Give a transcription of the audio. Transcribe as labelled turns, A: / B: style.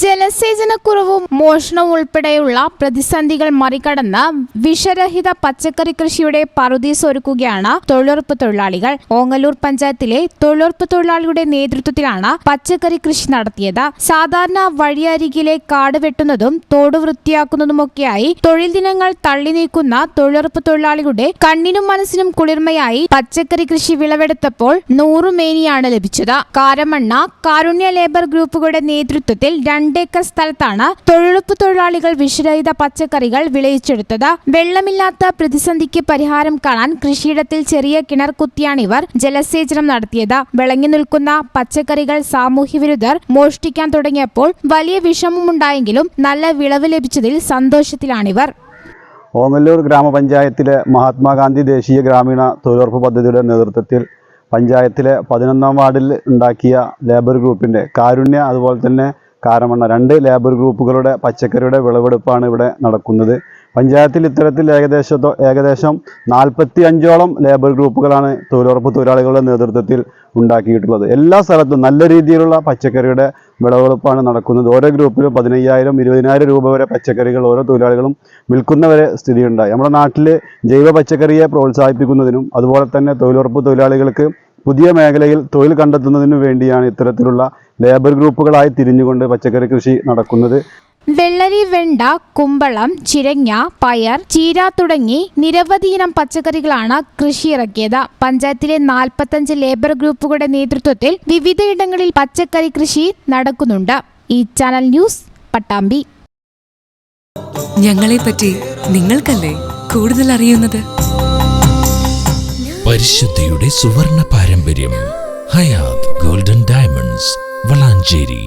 A: ജലസേചനക്കുറവും മോഷണവും ഉൾപ്പെടെയുള്ള പ്രതിസന്ധികൾ മറികടന്ന് വിഷരഹിത പച്ചക്കറി കൃഷിയുടെ പറുദീസ ഒരുക്കുകയാണ് തൊഴിലുറപ്പ് തൊഴിലാളികൾ. ഓങ്ങല്ലൂർ പഞ്ചായത്തിലെ തൊഴിലുറപ്പ് തൊഴിലാളികളുടെ നേതൃത്വത്തിലാണ് പച്ചക്കറി കൃഷി നടത്തിയത്. സാധാരണ വഴിയരികിലെ കാട് വെട്ടുന്നതും തോട് വൃത്തിയാക്കുന്നതുമൊക്കെയായി തൊഴിൽ ദിനങ്ങൾ തള്ളി നീക്കുന്ന തൊഴിലുറപ്പ് തൊഴിലാളികളുടെ കണ്ണിനും മനസ്സിനും കുളിർമയായി പച്ചക്കറി കൃഷി വിളവെടുത്തപ്പോൾ 100 മേനിയാണ് ലഭിച്ചത്. കാരമണ്ണ കാരുണ്യ ലേബർ ഗ്രൂപ്പുകളുടെ നേതൃത്വത്തിൽ 2 ഏക്കർ സ്ഥലത്താണ് തൊഴിലുറപ്പ് തൊഴിലാളികൾ വിഷരഹിത പച്ചക്കറികൾ വിളയിച്ചെടുത്തത്. വെള്ളമില്ലാത്ത പ്രതിസന്ധിക്ക് പരിഹാരം കാണാൻ കൃഷിയിടത്തിൽ ചെറിയ കിണർ കുത്തിയാണിവർ ജലസേചനം നടത്തിയത്. വിളങ്ങി നിൽക്കുന്ന പച്ചക്കറികൾ സാമൂഹ്യവിരുദ്ധർ മോഷ്ടിക്കാൻ തുടങ്ങിയപ്പോൾ വലിയ വിഷമമുണ്ടായെങ്കിലും നല്ല വിളവ് ലഭിച്ചതിൽ സന്തോഷത്തിലാണിവർ.
B: ഓങ്ങല്ലൂർ ഗ്രാമപഞ്ചായത്തിലെ മഹാത്മാഗാന്ധി ദേശീയ ഗ്രാമീണ തൊഴിലുറപ്പ് പദ്ധതിയുടെ നേതൃത്വത്തിൽ പഞ്ചായത്തിലെ 11ാം വാർഡിൽ ഉണ്ടാക്കിയ ലേബർ ഗ്രൂപ്പിൻ്റെ കാരുണ്യ അതുപോലെ തന്നെ കാരമണ്ണ 2 ലേബർ ഗ്രൂപ്പുകളുടെ പച്ചക്കറിയുടെ വിളവെടുപ്പാണ് ഇവിടെ നടക്കുന്നത്. പഞ്ചായത്തിൽ ഇത്തരത്തിൽ ഏകദേശം 45ഓളം ലേബർ ഗ്രൂപ്പുകളാണ് തൊഴിലുറപ്പ് തൊഴിലാളികളുടെ നേതൃത്വത്തിൽ ഉണ്ടാക്കിയിട്ടുള്ളത്. എല്ലാ സ്ഥലത്തും നല്ല രീതിയിലുള്ള പച്ചക്കറിയുടെ വിളവെടുപ്പാണ് നടക്കുന്നത്. ഓരോ ഗ്രൂപ്പിലും 15,000 20,000 രൂപ വരെ പച്ചക്കറികൾ ഓരോ തൊഴിലാളികളും വിൽക്കുന്നവരെ സ്ഥിതിയുണ്ടായി. നമ്മുടെ നാട്ടിൽ ജൈവ പച്ചക്കറിയെ പ്രോത്സാഹിപ്പിക്കുന്നതിനും അതുപോലെ തന്നെ തൊഴിലുറപ്പ് തൊഴിലാളികൾക്ക് പുതിയ മേഖലയിൽ തൊഴിൽ കണ്ടെത്തുന്നതിനു വേണ്ടിയാണ് ഇത്തരത്തിലുള്ള ലേബർ ഗ്രൂപ്പുകളായി തിരിഞ്ഞുകൊണ്ട് പച്ചക്കറി കൃഷി നടക്കുന്നത്.
A: വെള്ളരി, വെണ്ട, കുമ്പളം, ചിരങ്ങ, പയർ, ചീര തുടങ്ങി നിരവധി ഇനം പച്ചക്കറികളാണ് കൃഷി ഇറക്കിയത്. പഞ്ചായത്തിലെ 45 ലേബർ ഗ്രൂപ്പുകളുടെ നേതൃത്വത്തിൽ വിവിധയിടങ്ങളിൽ പച്ചക്കറി കൃഷി നടക്കുന്നുണ്ട്. ഈ ചാനൽ ന്യൂസ് പട്ടാമ്പി.
C: ഞങ്ങളെ പറ്റി നിങ്ങൾക്കല്ലേ കൂടുതൽ അറിയുന്നത്?
D: പരിശുദ്ധിയുടെ സുവർണ പാരമ്പര്യം ഹയാത്ത് ഗോൾഡൻ ഡയമണ്ട്സ് വളാഞ്ചേരി.